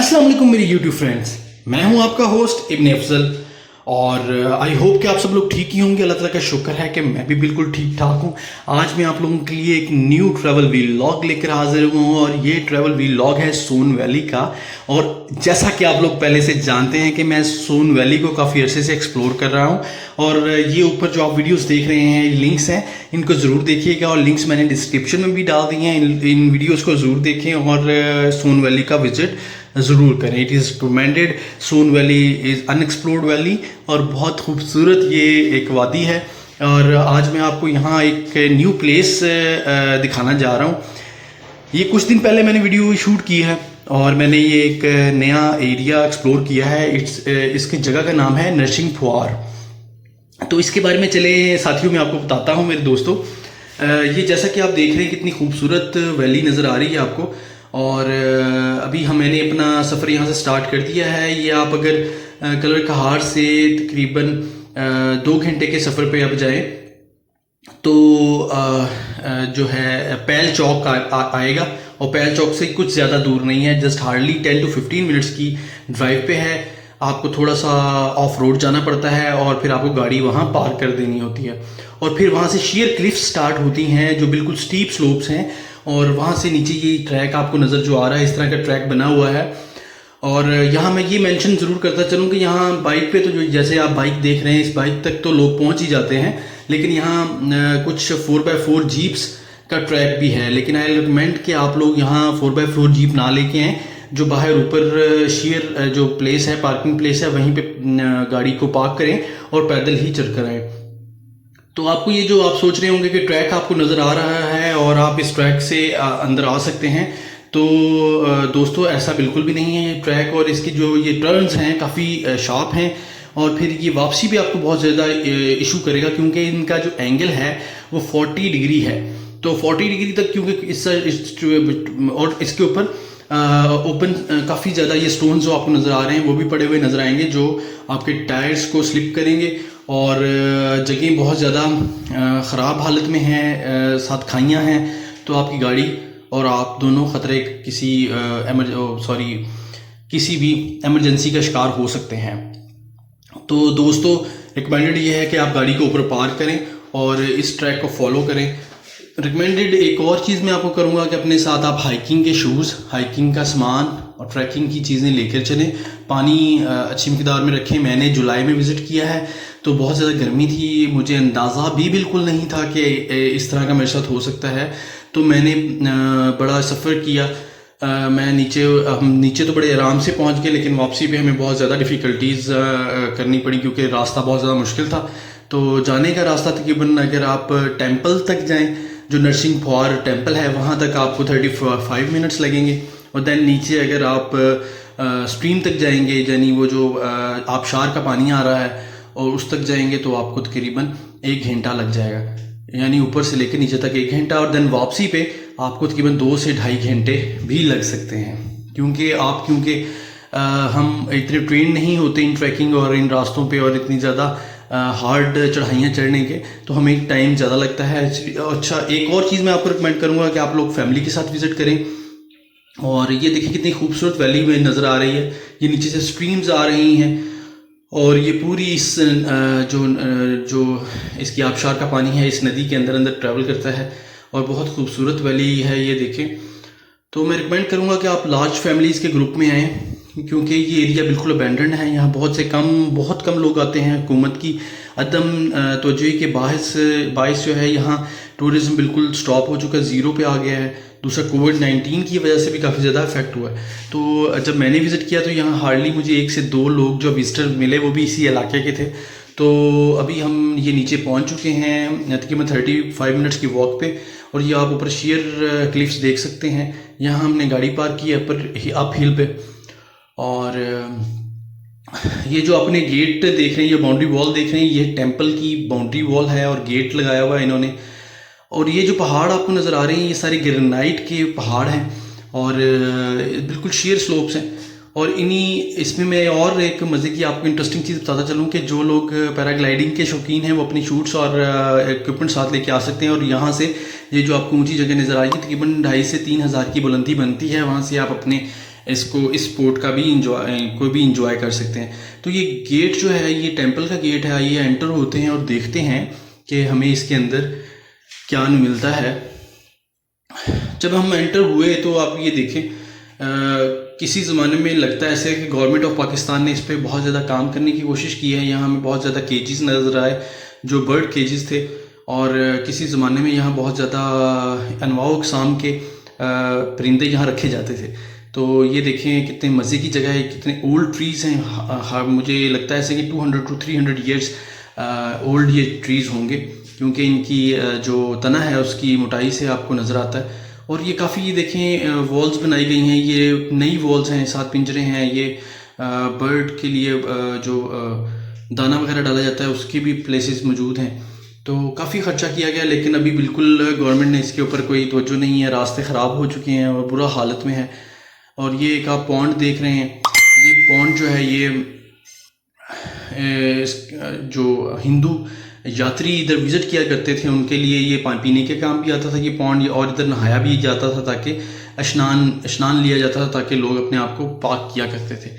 अस्सलाम वालेकुम मेरे यूट्यूब फ्रेंड्स, मैं हूं आपका होस्ट इब्न अफजल और आई होप कि आप सब लोग ठीक ही होंगे। अल्लाह ताला का शुक्र है कि मैं भी बिल्कुल ठीक ठाक हूं। आज मैं आप लोगों के लिए एक न्यू ट्रैवल व्लॉग लेकर हाजिर हुआ हूं और ये ट्रैवल व्लॉग है सोन वैली का। और जैसा कि आप लोग पहले से जानते हैं कि मैं सोन वैली को काफ़ी अरसे से एक्सप्लोर कर रहा हूं और ये ऊपर जो आप वीडियोस देख रहे हैं, लिंक्स हैं, इनको ज़रूर देखिएगा और लिंक्स मैंने डिस्क्रिप्शन में भी डाल दिए हैं। इन वीडियोज़ को ज़रूर देखें और सोन वैली का विजिट ज़रूर करें। It is recommended. Son valley is unexplored valley और बहुत खूबसूरत ये एक वादी है। और आज मैं आपको यहाँ एक न्यू प्लेस दिखाना जा रहा हूँ। ये कुछ दिन पहले मैंने वीडियो शूट की है और मैंने ये एक नया एरिया एक्सप्लोर किया है। इसकी जगह का नाम है नरसिंह फुआर। तो इसके बारे में चले साथियों मैं आपको बताता हूँ मेरे दोस्तों। ये जैसा कि आप देख रहे हैं कितनी खूबसूरत वैली नज़र आ रही है आपको। और अभी मैंने अपना सफ़र यहाँ से स्टार्ट कर दिया है। ये आप अगर कलर कहार से तकरीबन 2 घंटे के सफ़र पे अब जाएं तो जो है पैल चौक आएगा और पैल चौक से कुछ ज़्यादा दूर नहीं है, जस्ट हार्डली 10 to 15 मिनट्स की ड्राइव पे है। आपको थोड़ा सा ऑफ रोड जाना पड़ता है और फिर आपको गाड़ी वहाँ पार्क कर देनी होती है और फिर वहाँ से शेयर क्लिफ्स स्टार्ट होती हैं जो बिल्कुल स्टीप स्लोप्स हैं और वहाँ से नीचे ये ट्रैक आपको नज़र जो आ रहा है, इस तरह का ट्रैक बना हुआ है। और यहाँ मैं ये मेंशन ज़रूर करता चलूँ कि यहाँ बाइक पे तो जो जैसे आप बाइक देख रहे हैं, इस बाइक तक तो लोग पहुँच ही जाते हैं, लेकिन यहाँ कुछ 4x4 जीप्स का ट्रैक भी है। लेकिन आई रिकमेंड कि आप लोग यहाँ 4x4 जीप ना लेके आएँ। जो बाहर ऊपर शेयर जो प्लेस है, पार्किंग प्लेस है, वहीं पे गाड़ी को पार्क करें और पैदल ही चल कर आएँ। तो आपको ये जो आप सोच रहे होंगे कि ट्रैक आपको नज़र आ रहा है और आप इस ट्रैक से अंदर आ सकते हैं, तो दोस्तों ऐसा बिल्कुल भी नहीं है। ये ट्रैक और इसकी जो ये टर्न्स हैं काफ़ी शार्प हैं और फिर ये वापसी भी आपको बहुत ज़्यादा इशू करेगा क्योंकि इनका जो एंगल है वो 40 डिग्री है। तो 40 डिग्री तक क्योंकि और इसके ऊपर ओपन काफ़ी ज़्यादा ये स्टोन्स जो आपको नज़र आ रहे हैं वो भी पड़े हुए नज़र आएंगे जो आपके टायर्स को स्लिप करेंगे और जगह बहुत ज़्यादा ख़राब हालत में है, साथ खाइयाँ हैं, तो आपकी गाड़ी और आप दोनों ख़तरे किसी भी एमरजेंसी का शिकार हो सकते हैं। तो दोस्तों रिकमेंडेड ये है कि आप गाड़ी को ऊपर पार्क करें और इस ट्रैक को फॉलो करें। रिकमेंडेड एक और चीज़ मैं आपको करूँगा कि अपने साथ आप हाइकिंग के शूज़, हाइकिंग का सामान और ट्रैकिंग की चीज़ें लेकर चलें। पानी अच्छी मिकदार में रखें। मैंने जुलाई में विज़िट किया है तो बहुत ज़्यादा गर्मी थी, मुझे अंदाज़ा भी बिल्कुल नहीं था कि इस तरह का मेरे साथ हो सकता है। तो मैंने बड़ा सफ़र किया। हम नीचे तो बड़े आराम से पहुंच गए, लेकिन वापसी पे हमें बहुत ज़्यादा डिफ़िकल्टीज़ करनी पड़ी क्योंकि रास्ता बहुत ज़्यादा मुश्किल था। तो जाने का रास्ता तकरीबन अगर आप टेंपल तक जाएं, जो नरसिंह फुआर टेंपल है, वहाँ तक आपको 35 मिनट्स लगेंगे और दैन नीचे अगर आप स्ट्रीम तक जाएंगे, यानी वो जो आबशार का पानी आ रहा है और उस तक जाएंगे तो आपको तकरीबन 1 घंटा लग जाएगा, यानी ऊपर से लेकर नीचे तक 1 घंटा और दैन वापसी पे आपको तकरीबन 2 से 2.5 घंटे भी लग सकते हैं क्योंकि हम इतने ट्रेन नहीं होते इन ट्रैकिंग और इन रास्तों पे और इतनी ज़्यादा हार्ड चढ़ाइयाँ चढ़ने के, तो हमें टाइम ज़्यादा लगता है। अच्छा, एक और चीज़ मैं आपको रिकमेंड करूँगा कि आप लोग फैमिली के साथ विज़िट करें। और ये देखिए कितनी खूबसूरत वैली में नज़र आ रही है। ये नीचे से स्ट्रीम्स आ रही हैं और ये पूरी इस जो इसकी आबशार का पानी है इस नदी के अंदर अंदर ट्रैवल करता है और बहुत खूबसूरत वैली है ये देखें। तो मैं रिकमेंड करूँगा कि आप लार्ज फैमिलीज़ के ग्रुप में आएँ क्योंकि ये एरिया बिल्कुल अबैंडन्ड है। यहाँ बहुत कम लोग आते हैं। हुकूमत की अदम तवज्जोही के बायस जो है यहाँ टूरिज़्म बिल्कुल स्टॉप हो चुका है, ज़ीरो पे आ गया है। दूसरा कोविड-19 की वजह से भी काफ़ी ज़्यादा इफेक्ट हुआ है। तो जब मैंने विज़िट किया तो यहाँ हार्डली मुझे 1 से 2 लोग जो विजिटर मिले वो भी इसी इलाके के थे। तो अभी हम ये नीचे पहुँच चुके हैं तकरीबन 35 मिनट्स की वॉक पे और ये आप ऊपर शेयर क्लिफ्स देख सकते हैं। यहाँ हमने गाड़ी पार्क की है पर अप हिल पे और ये जो अपने गेट देख रहे हैं, ये बाउंड्री वॉल देख रहे हैं, ये टेंपल की बाउंड्री वॉल है और गेट लगाया हुआ है इन्होंने। और ये जो पहाड़ आपको नज़र आ रहे हैं ये सारे ग्रेनाइट के पहाड़ हैं और बिल्कुल शेयर स्लोप्स हैं। और इसमें मैं और एक मज़े की आपको इंटरेस्टिंग चीज़ बताता चलूँ कि जो लोग पैराग्लाइडिंग के शौकीन हैं वो अपनी शूट्स और इक्विपमेंट साथ लेके आ सकते हैं। और यहाँ से ये जो आपको ऊंची जगह नज़र आ रही है तकरीबन 2500 से 3000 की बुलंदी बनती है, वहाँ से आप अपने इस स्पोर्ट का भी इंजॉय कर सकते हैं। तो ये गेट जो है, ये टेंपल का गेट है, आइए एंटर होते हैं और देखते हैं कि हमें इसके अंदर क्या मिलता है। जब हम एंटर हुए तो आप ये देखें, किसी ज़माने में लगता है ऐसे कि गवर्नमेंट ऑफ पाकिस्तान ने इस पर बहुत ज़्यादा काम करने की कोशिश की है। यहाँ हमें बहुत ज़्यादा केजेस नज़र आए जो बर्ड केजेस थे, और किसी ज़माने में यहाँ बहुत ज़्यादा अनवाओ अक़साम के परिंदे यहाँ रखे जाते थे। तो ये देखें कितने मज़े की जगह है, कितने ओल्ड ट्रीज़ हैं। मुझे लगता है ऐसे कि 200 to 300 ईयर्स ओल्ड ये ट्रीज़ होंगे, क्योंकि इनकी जो तना है उसकी मोटाई से आपको नज़र आता है। और ये काफ़ी, ये देखें वॉल्स बनाई गई हैं, ये नई वॉल्स हैं, 7 पिंजरे हैं। ये बर्ड के लिए जो दाना वगैरह डाला जाता है उसके भी प्लेसेस मौजूद हैं। तो काफ़ी ख़र्चा किया गया, लेकिन अभी बिल्कुल गवर्नमेंट ने इसके ऊपर कोई तवज्जो नहीं है। रास्ते ख़राब हो चुके हैं और बुरा हालत में है। और ये एक आप पॉन्ड देख रहे हैं, ये पॉन्ड जो है ये जो हिंदू यात्री इधर विज़िट किया करते थे उनके लिए ये पानी पीने के काम भी आता था ये पॉन्ड, और इधर नहाया भी जाता था ताकि स्नान लिया जाता था ताकि लोग अपने आप को पाक किया करते थे।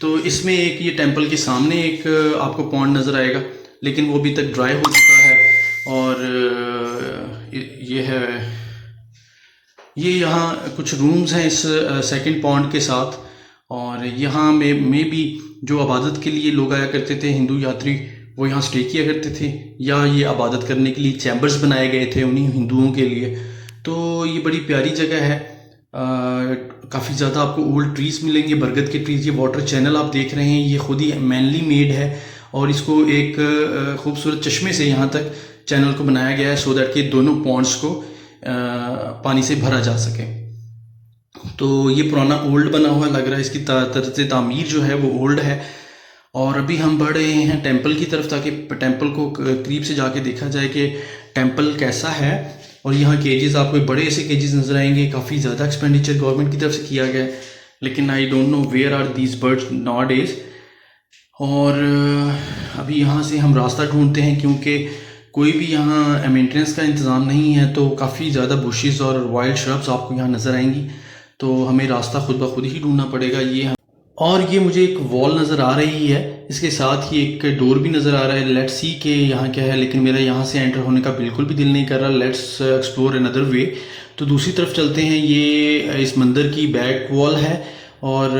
तो इसमें एक ये टेंपल के सामने एक आपको पॉन्ड नज़र आएगा, लेकिन वो अभी तक ड्राई हो चुका है। और ये यहाँ कुछ रूम्स हैं इस सेकंड पॉन्ड के साथ। और यहाँ में भी जो इबादत के लिए लोग आया करते थे, हिंदू यात्री, वो यहाँ स्टे किया करते थे, या ये इबादत करने के लिए चैम्बर्स बनाए गए थे उन्हीं हिंदुओं के लिए। तो ये बड़ी प्यारी जगह है। काफ़ी ज़्यादा आपको ओल्ड ट्रीज़ मिलेंगे, बरगद के ट्रीज़। ये वाटर चैनल आप देख रहे हैं, ये खुद ही मैनली मेड है, और इसको एक खूबसूरत चश्मे से यहाँ तक चैनल को बनाया गया है सो दैट कि दोनों पॉन्ड्स को पानी से भरा जा सके। तो ये पुराना ओल्ड बना हुआ लग रहा है, इसकी तर्ज तामीर जो है वो ओल्ड है। और अभी हम बढ़ रहे हैं टेंपल की तरफ ताकि टेंपल को करीब से जाके देखा जाए कि टेंपल कैसा है। और यहाँ केजेस, आपको बड़े ऐसे केजेस नज़र आएंगे। काफ़ी ज़्यादा एक्सपेंडिचर गवर्नमेंट की तरफ से किया गया है, लेकिन I don't know where are these birds nowadays. और अभी यहाँ से हम रास्ता ढूंढते हैं, क्योंकि कोई भी यहाँ मेंटेनेंस का इंतज़ाम नहीं है। तो काफ़ी ज़्यादा बुशेस और वाइल्ड श्रब्स आपको यहाँ नज़र आएंगी, तो हमें रास्ता खुद ब खुद ही ढूंढना पड़ेगा। और ये मुझे एक वॉल नज़र आ रही है, इसके साथ ही एक डोर भी नज़र आ रहा है। लेट्स सी के यहाँ क्या है, लेकिन मेरा यहाँ से एंटर होने का बिल्कुल भी दिल नहीं कर रहा। लेट्स एक्सप्लोर अनदर वे। तो दूसरी तरफ चलते हैं। ये इस मंदिर की बैक वॉल है, और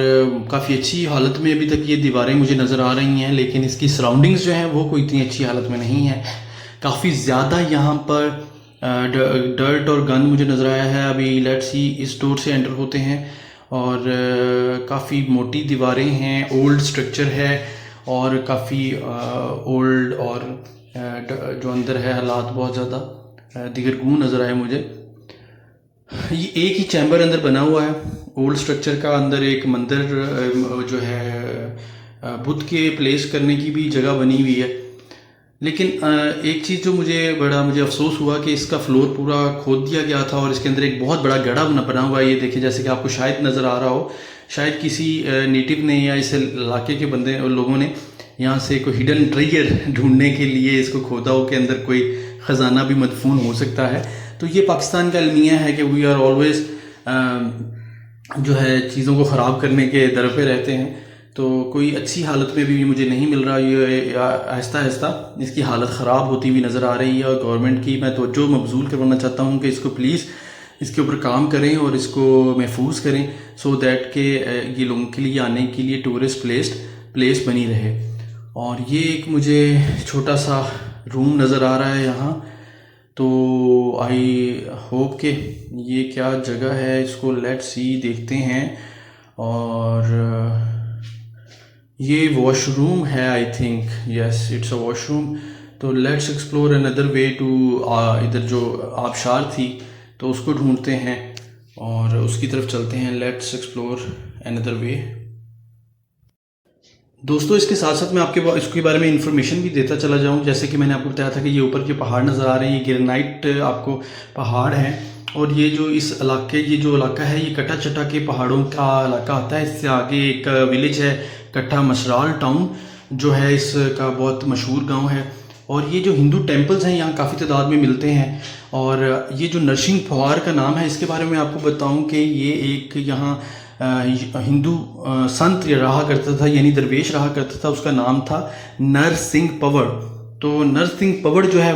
काफ़ी अच्छी हालत में अभी तक ये दीवारें मुझे नज़र आ रही हैं, लेकिन इसकी सराउंडिंग्स जो हैं वो कोई इतनी अच्छी हालत में नहीं है। काफ़ी ज़्यादा यहाँ पर डर्ट और गंद मुझे नज़र आया है। अभी लेट्स सी, इस डोर से एंटर होते हैं, और काफ़ी मोटी दीवारें हैं, ओल्ड स्ट्रक्चर है, और काफ़ी ओल्ड, और जो अंदर है हालात बहुत ज़्यादा दिगरगूं नज़र आए मुझे। ये एक ही चैम्बर अंदर बना हुआ है ओल्ड स्ट्रक्चर का। अंदर एक मंदिर जो है बुद्ध के प्लेस करने की भी जगह बनी हुई है। लेकिन एक चीज़ जो मुझे अफसोस हुआ कि इसका फ्लोर पूरा खोद दिया गया था, और इसके अंदर एक बहुत बड़ा गड्ढा बना हुआ है। ये देखिए, जैसे कि आपको शायद नज़र आ रहा हो, शायद किसी नेटिव ने या इस इलाके के बंदे और लोगों ने यहाँ से कोई हिडन ट्रेजर ढूंढने के लिए इसको खोदा हो, के अंदर कोई ख़जाना भी मदफून हो सकता है। तो ये पाकिस्तान का अलमिया है कि वी आर ऑलवेज़ जो है चीज़ों को ख़राब करने के दर पे रहते हैं। तो कोई अच्छी हालत में भी मुझे नहीं मिल रहा। ये आहिस्ता आहिस्ता इसकी हालत ख़राब होती हुई नज़र आ रही है, और गवर्नमेंट की मैं तवज्जो मबजूल करवाना चाहता हूँ कि इसको प्लीज़ इसके ऊपर काम करें और इसको महफूज करें, सो दैट के ये लोगों के लिए आने के लिए टूरिस्ट प्लेस बनी रहे। और ये एक मुझे छोटा सा रूम नज़र आ रहा है यहाँ। तो आई होप कि ये क्या जगह है, इसको लेट्स सी, देखते हैं। और ये वॉशरूम है, I think, yes it's a washroom. तो let's explore another way to, इधर जो आबशार थी तो उसको ढूंढते हैं और उसकी तरफ चलते हैं। लेट्स एक्सप्लोर अनदर वे। दोस्तों, इसके साथ साथ मैं इसके बारे में इंफॉर्मेशन भी देता चला जाऊं। जैसे कि मैंने आपको बताया था कि ये ऊपर के पहाड़ नज़र आ रहे हैं, ये ग्रेनाइट आपको पहाड़ हैं, और ये जो जो इलाका है ये कटा चटा के पहाड़ों का इलाका आता है। इससे आगे एक विलेज है कट्टा मसराल टाउन, जो है इसका बहुत मशहूर गांव है। और ये जो हिंदू टेम्पल्स हैं यहाँ काफ़ी तादाद में मिलते हैं। और ये जो नरसिंह फवार का नाम है, इसके बारे में आपको बताऊं कि ये एक यहाँ हिंदू संत रहा करता था, यानी दरवेश रहा करता था, उसका नाम था नरसिंह पवड़। तो नरसिंह पवड़ जो है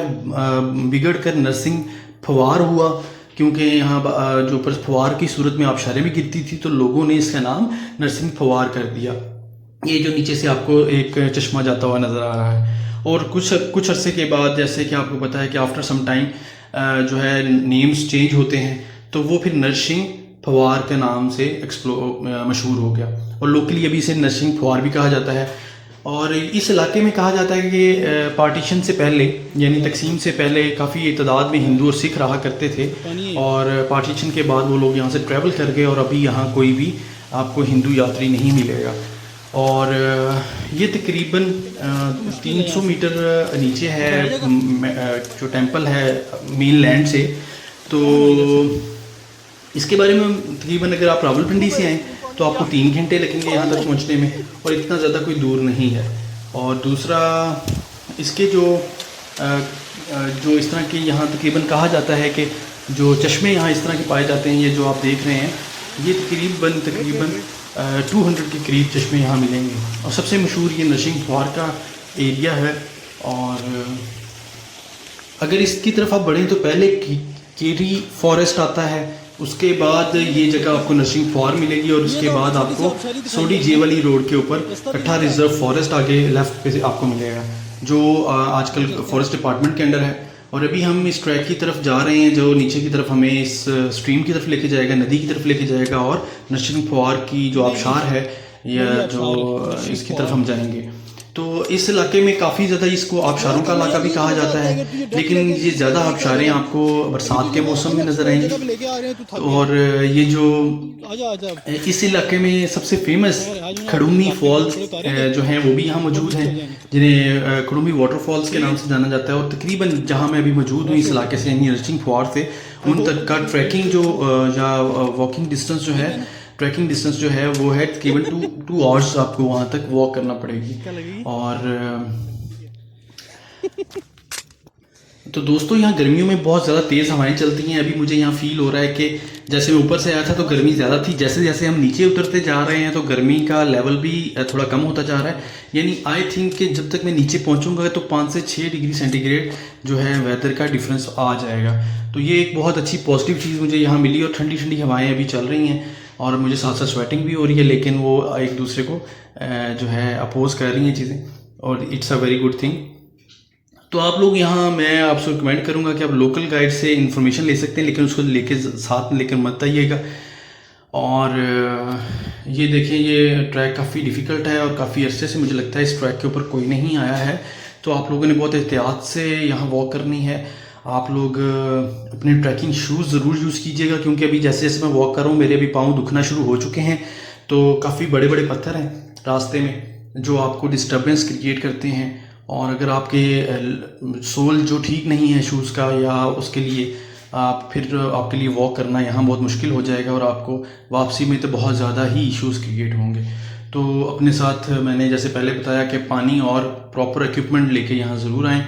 बिगड़ कर नरसिंह फवार हुआ, क्योंकि यहाँ जो ऊपर फवार की सूरत में आबशारें भी गिरती थी, तो लोगों ने इसका नाम नरसिंह फवार कर दिया। ये जो नीचे से आपको एक चश्मा जाता हुआ नज़र आ रहा है। और कुछ अरसे के बाद, जैसे कि आपको पता है कि आफ्टर सम टाइम जो है नेम्स चेंज होते हैं, तो वो फिर नरसिंह फवार के नाम से मशहूर हो गया, और लोकली अभी इसे नरसिंह फवार भी कहा जाता है। और इस इलाके में कहा जाता है कि पार्टीशन से पहले, यानी तकसीम से पहले, काफ़ी तादाद में हिंदू और सिख रहा करते थे, और पार्टीशन के बाद वो लोग यहाँ से ट्रैवल कर गए, और अभी यहाँ कोई भी आपको हिंदू यात्री नहीं मिलेगा। और ये तकरीबन 300 मीटर नीचे है जो टेंपल है मेन लैंड से। तो इसके बारे में तकरीबन अगर आप रावलपिंडी से आएँ तो आपको 3 घंटे लगेंगे यहाँ तक पहुँचने में, और इतना ज़्यादा कोई दूर नहीं है। और दूसरा, इसके जो इस तरह के यहाँ तकरीबन कहा जाता है कि जो चश्मे यहाँ इस तरह के पाए जाते हैं, ये जो आप देख रहे हैं, ये तकरीबन 200 के करीब चश्मे यहाँ मिलेंगे। और सबसे मशहूर ये नरसिंह फवार का एरिया है। और अगर इसकी तरफ आप बढ़ें तो पहले केरी फॉरेस्ट आता है, उसके बाद ये जगह आपको नरसिंह फवार मिलेगी, और उसके बाद आपको सोडी जे वाली रोड के ऊपर कट्ठा रिजर्व फॉरेस्ट आगे लेफ्ट पे से आपको मिलेगा, जो आजकल फॉरेस्ट डिपार्टमेंट के अंडर है। और अभी हम इस ट्रैक की तरफ जा रहे हैं, जो नीचे की तरफ हमें इस स्ट्रीम की तरफ लेके जाएगा, नदी की तरफ लेके जाएगा, और नरसिंह फवार की जो आबशार है या जो इसकी तरफ हम जाएंगे। तो इस इलाके में काफ़ी ज़्यादा इसको आबशारों का इलाका भी कहा जाता है, लेकिन ये ज़्यादा आबशारें आपको बरसात के मौसम में नज़र आएंगी। और ये जो इस इलाके में सबसे फेमस खड़ूमी फॉल्स जो हैं वो भी यहाँ मौजूद हैं, जिन्हें खड़ूमी वाटरफॉल्स के नाम से जाना जाता है। और तकरीबन जहाँ मैं अभी मौजूद हूँ इस इलाके से, यानी नरसिंह फवार से, उन तक का ट्रैकिंग या वॉकिंग डिस्टेंस जो है, ट्रैकिंग डिस्टेंस जो है वो है तकरीबन 2 आवर्स आपको वहाँ तक वॉक करना पड़ेगी। और तो दोस्तों, यहाँ गर्मियों में बहुत ज़्यादा तेज़ हवाएं चलती हैं। अभी मुझे यहाँ फील हो रहा है कि जैसे मैं ऊपर से आया था तो गर्मी ज़्यादा थी, जैसे जैसे हम नीचे उतरते जा रहे हैं तो गर्मी का लेवल भी थोड़ा कम होता जा रहा है। यानी आई थिंक कि जब तक मैं नीचे पहुँचूँगा तो 5 से 6 डिग्री सेंटीग्रेड जो है वेदर का डिफरेंस आ जाएगा। तो ये एक बहुत अच्छी पॉजिटिव चीज़ मुझे यहाँ मिली, और ठंडी ठंडी हवाएँ अभी चल रही हैं, और मुझे साथ साथ स्वेटिंग भी हो रही है, लेकिन वो एक दूसरे को जो है अपोज कर रही हैं चीज़ें, और it's a very good thing. तो आप लोग यहाँ, मैं आपसे रिकमेंड करूँगा कि आप लोकल गाइड से इन्फॉर्मेशन ले सकते हैं, लेकिन उसको लेके साथ में लेकर मत आइएगा। और ये देखिए, ये ट्रैक काफ़ी डिफ़िकल्ट है, और काफ़ी अरसे से मुझे लगता है इस ट्रैक के ऊपर कोई नहीं आया है। तो आप लोगों ने बहुत एहतियात से यहाँ वॉक करनी है। आप लोग अपने ट्रैकिंग शूज़ ज़रूर यूज़ कीजिएगा, क्योंकि अभी जैसे जैसे मैं वॉक कर रहा हूँ मेरे अभी पाँव दुखना शुरू हो चुके हैं। तो काफ़ी बड़े बड़े पत्थर हैं रास्ते में जो आपको डिस्टर्बेंस क्रिएट करते हैं, और अगर आपके सोल जो ठीक नहीं है शूज़ का, या उसके लिए फिर आपके लिए वॉक करना यहाँ बहुत मुश्किल हो जाएगा, और आपको वापसी में तो बहुत ज़्यादा ही इश्यूज़ क्रिएट होंगे। तो अपने साथ, मैंने जैसे पहले बताया कि पानी और प्रॉपर इक्विपमेंट लेके यहाँ ज़रूर आएँ।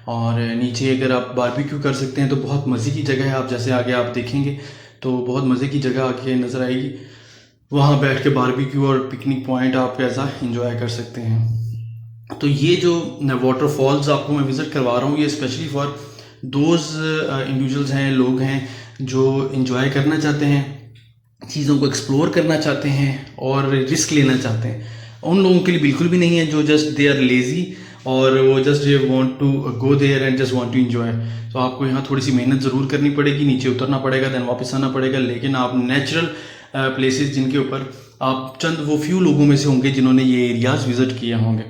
और नीचे अगर आप बारबेक्यू कर सकते हैं तो बहुत मज़े की जगह है, आप जैसे आगे आप देखेंगे तो बहुत मज़े की जगह आगे नज़र आएगी। वहाँ बैठ के बारबेक्यू और पिकनिक पॉइंट आप ऐसा इंजॉय कर सकते हैं। तो ये जो वाटरफॉल्स आपको मैं विज़िट करवा रहा हूँ, ये स्पेशली फॉर दोज इंडिविजुअल्स हैं, लोग हैं जो इंजॉय करना चाहते हैं, चीज़ों को एक्सप्लोर करना चाहते हैं और रिस्क लेना चाहते हैं। उन लोगों के लिए बिल्कुल भी नहीं है जो जस्ट दे आर लेज़ी, और वो just they want to go there and just want to enjoy. तो आपको यहाँ थोड़ी सी मेहनत ज़रूर करनी पड़ेगी, नीचे उतरना पड़ेगा, देन वापस आना पड़ेगा, लेकिन आप नेचुरल प्लेसेस जिनके ऊपर आप चंद वो फ्यू लोगों में से होंगे जिन्होंने ये एरियाज़ विज़िट किए होंगे।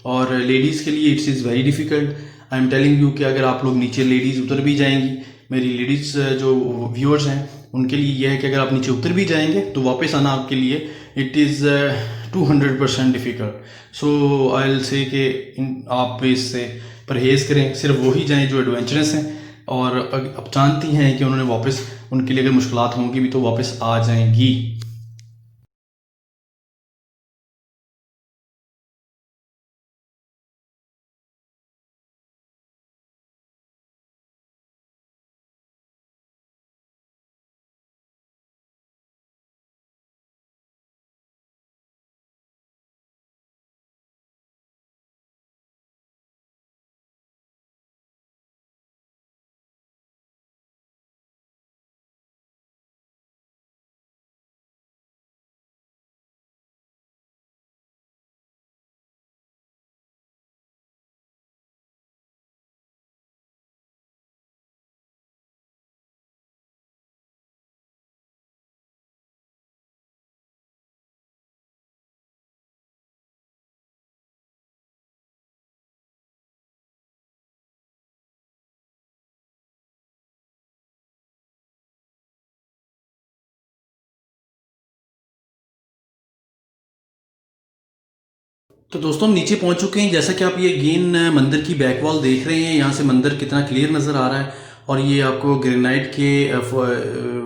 और लेडीज़ के लिए it's is very difficult. I am telling you कि अगर आप लोग नीचे लेडीज़ उतर भी जाएंगी, मेरी लेडीज़ जो व्यूअर्स हैं उनके लिए यह है कि अगर आप नीचे उतर भी जाएंगे तो वापस आना आपके लिए it is 200% difficult. So I will say कि आप इससे परहेज़ करें, सिर्फ वही जाएं जो एडवेंचरस हैं, और अब जानती हैं कि उन्होंने वापस, उनके लिए अगर मुश्किलात होंगी भी तो वापस आ जाएंगी। तो दोस्तों हम नीचे पहुंच चुके हैं। जैसा कि आप ये गेन मंदिर की बैक वॉल देख रहे हैं, यहाँ से मंदिर कितना क्लियर नज़र आ रहा है और ये आपको ग्रेनाइट के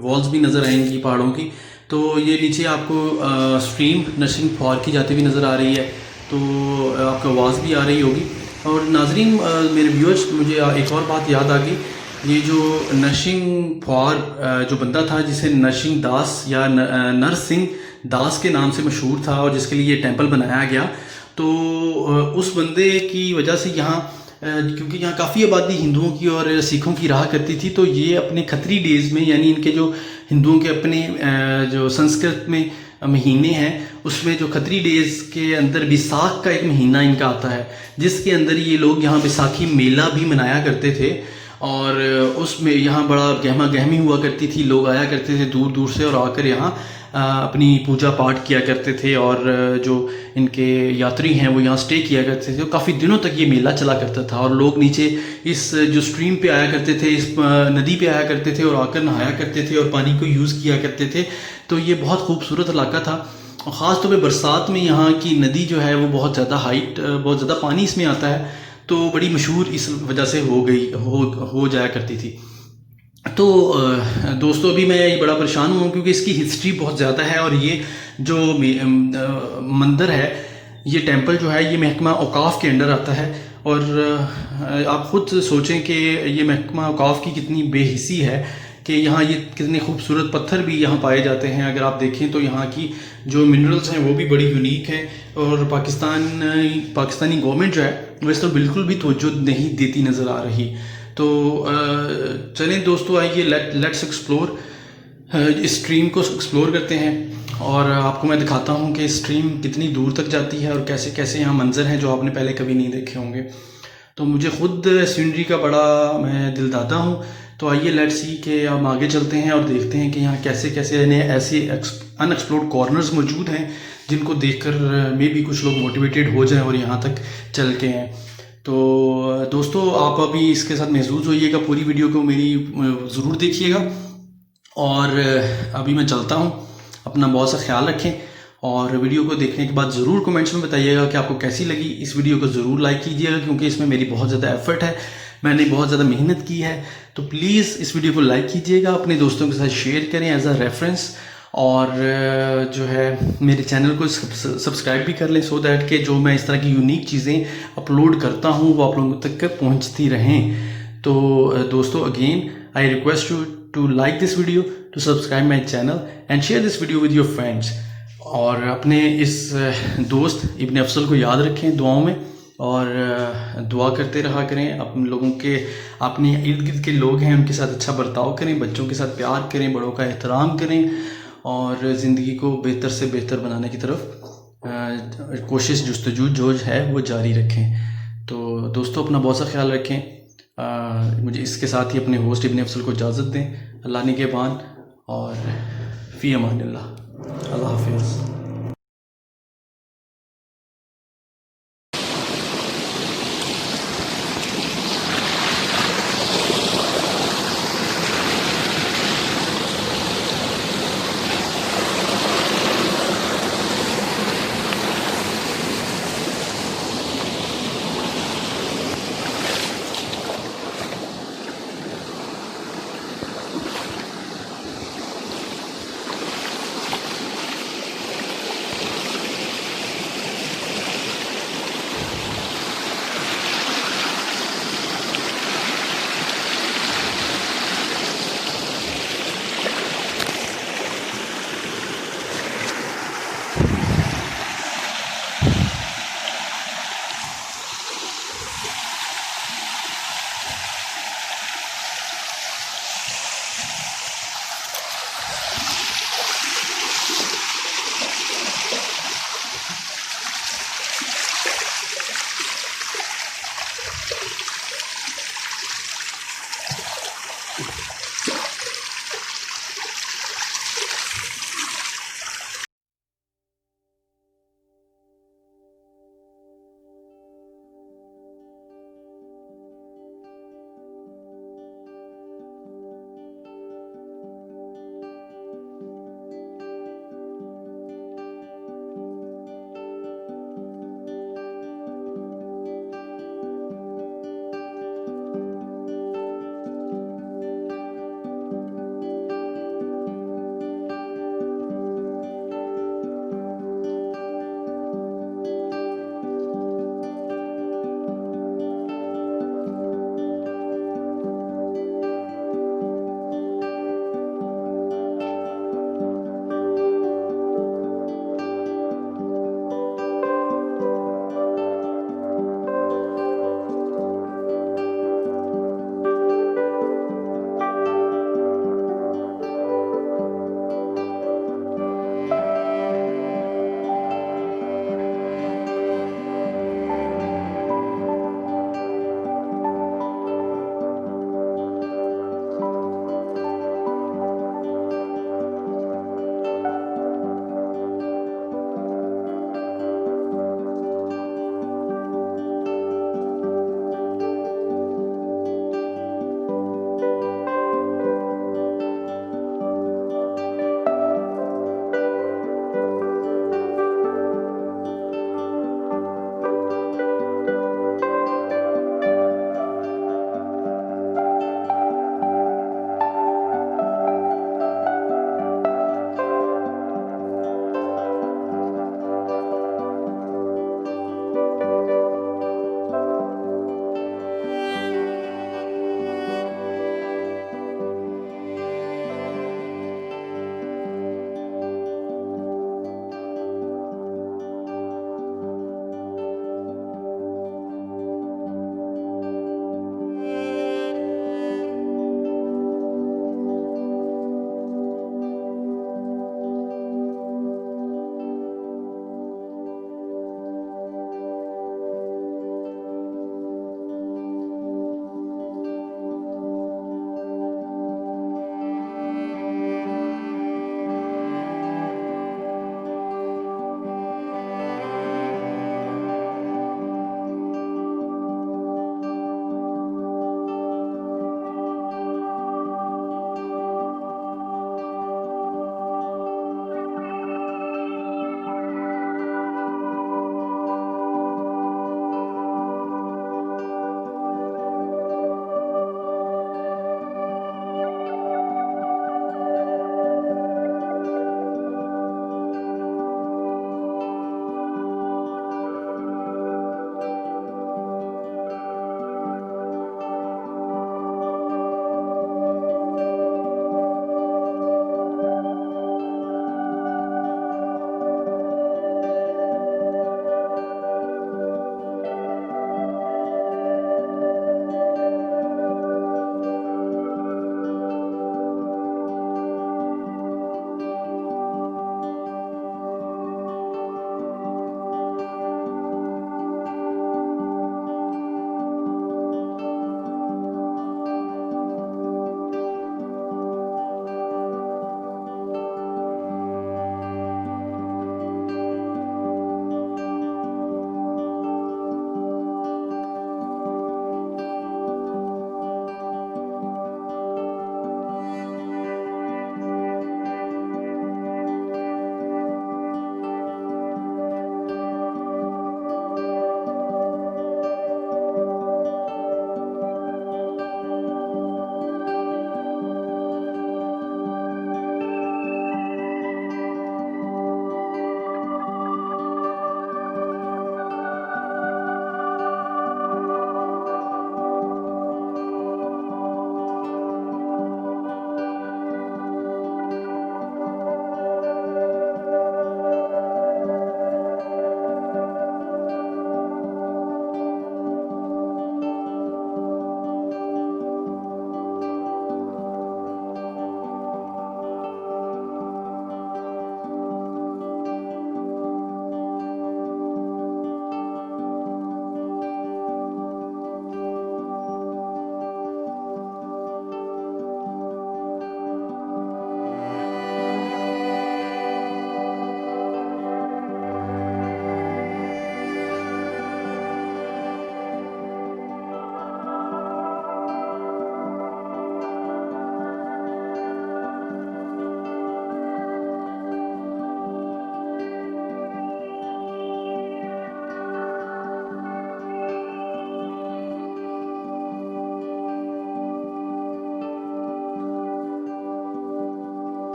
वॉल्स भी नज़र आएंगी पहाड़ों की। तो ये नीचे आपको स्ट्रीम नरसिंह फॉर की जाती हुई नज़र आ रही है, तो आपको आवाज़ भी आ रही होगी। और नाजरीन, मेरे व्यूअर्स, मुझे एक और बात याद आ गई। ये जो नरसिंह फॉर जो बंदा था, जिसे नरसिंह दास या नरसिंह दास के नाम से मशहूर था और जिसके लिए ये टेम्पल बनाया गया, तो उस बंदे की वजह से यहाँ, क्योंकि यहाँ काफ़ी आबादी हिंदुओं की और सिखों की रहा करती थी, तो ये अपने खत्री डेज़ में, यानी इनके जो हिंदुओं के अपने जो संस्कृत में महीने हैं, उसमें जो खत्री डेज़ के अंदर बैसाख का एक महीना इनका आता है, जिसके अंदर ये लोग यहाँ बैसाखी मेला भी मनाया करते थे। और उसमें यहाँ बड़ा गहमा गहमी हुआ करती थी, लोग आया करते थे दूर दूर से और आकर यहाँ अपनी पूजा पाठ किया करते थे। और जो इनके यात्री हैं वो यहाँ स्टे किया करते थे, तो काफ़ी दिनों तक ये मेला चला करता था। और लोग नीचे इस जो स्ट्रीम पे आया करते थे, इस नदी पे आया करते थे और आकर नहाया करते थे और पानी को यूज़ किया करते थे। तो ये बहुत खूबसूरत इलाका था और ख़ास तौर पे बरसात में यहाँ की नदी जो है वो बहुत ज़्यादा हाइट, बहुत ज़्यादा पानी इसमें आता है, तो बड़ी मशहूर इस वजह से हो जाया करती थी। तो दोस्तों, अभी मैं बड़ा परेशान हुआ क्योंकि इसकी हिस्ट्री बहुत ज़्यादा है और ये जो मंदिर है, ये टेंपल जो है, ये महकमा औकाफ के अंडर आता है। और आप खुद सोचें कि ये महकमा औकाफ की कितनी बेहिसी है कि यहाँ ये कितने खूबसूरत पत्थर भी यहाँ पाए जाते हैं। अगर आप देखें तो यहाँ की जो मिनरल्स हैं वो भी बड़ी यूनिक हैं और पाकिस्तानी गवर्नमेंट जो है वो इस तरह बिल्कुल भी तवज्जो नहीं देती नज़र आ रही। तो चलें दोस्तों, आइए लेट्स एक्सप्लोर, इस स्ट्रीम को एक्सप्लोर करते हैं और आपको मैं दिखाता हूँ कि स्ट्रीम कितनी दूर तक जाती है और कैसे कैसे यहाँ मंजर हैं जो आपने पहले कभी नहीं देखे होंगे। तो मुझे खुद सीनरी का बड़ा मैं दिलदादा हूँ। तो आइए लेट्स सी कि हम आगे चलते हैं और देखते हैं कि यहाँ कैसे कैसे ऐसे अनएक्सप्लोर्ड कॉर्नर्स मौजूद हैं जिनको देखकर मे भी कुछ लोग मोटिवेटेड हो जाएं और यहाँ तक चल के हैं। तो दोस्तों, आप अभी इसके साथ महसूस होइएगा, पूरी वीडियो को मेरी ज़रूर देखिएगा। और अभी मैं चलता हूँ, अपना बहुत सा ख्याल रखें और वीडियो को देखने के बाद ज़रूर कमेंट्स में बताइएगा कि आपको कैसी लगी। इस वीडियो को ज़रूर लाइक कीजिएगा क्योंकि इसमें मेरी बहुत ज़्यादा एफर्ट है, मैंने बहुत ज़्यादा मेहनत की है। तो प्लीज़ इस वीडियो को लाइक कीजिएगा, अपने दोस्तों के साथ शेयर करें एज अ रेफरेंस, और जो है मेरे चैनल को सब्सक्राइब भी कर लें सो दैट कि जो मैं इस तरह की यूनिक चीज़ें अपलोड करता हूँ वो आप लोगों तक पहुँचती रहें। तो दोस्तों, again I request you to like this video, to subscribe my channel and share this video with your friends. और अपने इस दोस्त इब्न अफसल को याद रखें दुआओं में और दुआ करते रहा करें। अपने लोगों के, अपने इर्द गिर्द के लोग हैं उनके साथ अच्छा बर्ताव करें, बच्चों के साथ प्यार करें, बड़ों का एहतराम करें और ज़िंदगी को बेहतर से बेहतर बनाने की तरफ कोशिश जस्तजू जो है वो जारी रखें। तो दोस्तों, अपना बहुत सा ख्याल रखें। मुझे इसके साथ ही अपने होस्ट इब्न अफसल को इजाज़त दें। अल्लाह निगहबान और फ़ी अमानिल्लाह। अल्लाह हाफ़िज़।